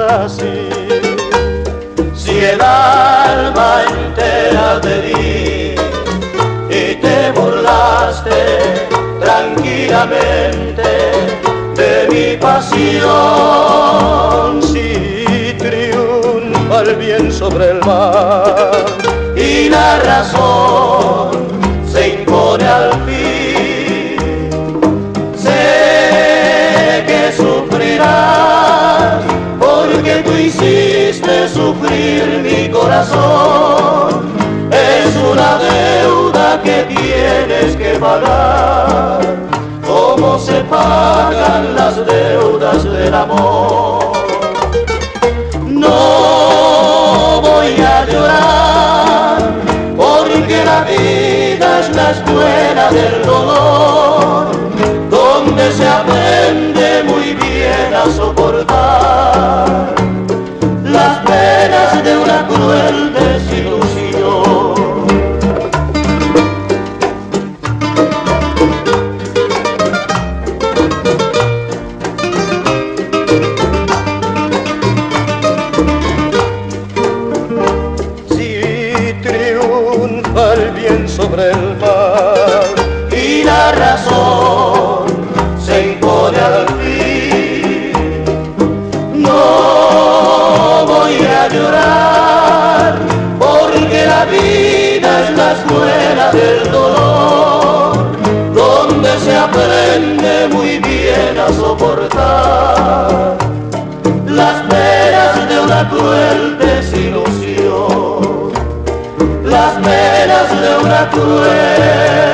así. Si el alma entera te di y te burlaste tranquilamente de mi pasión, si triunfa el bien sobre el mal y la razón se impone al fin, sé que sufrirás porque tú hiciste sufrir mi corazón. Es una deuda que tienes que pagar, como se pagan las deudas del amor. No voy a llorar, porque la vida es la escuela del dolor, donde se aprende muy bien a soportar las penas de una cruel desilusión. El bien sobre el mal y la razón se impone al fin. No voy a llorar, porque la vida es la escuela del dolor, donde se aprende muy bien a soportar las penas de una cruel desilusión, las penas de una cruel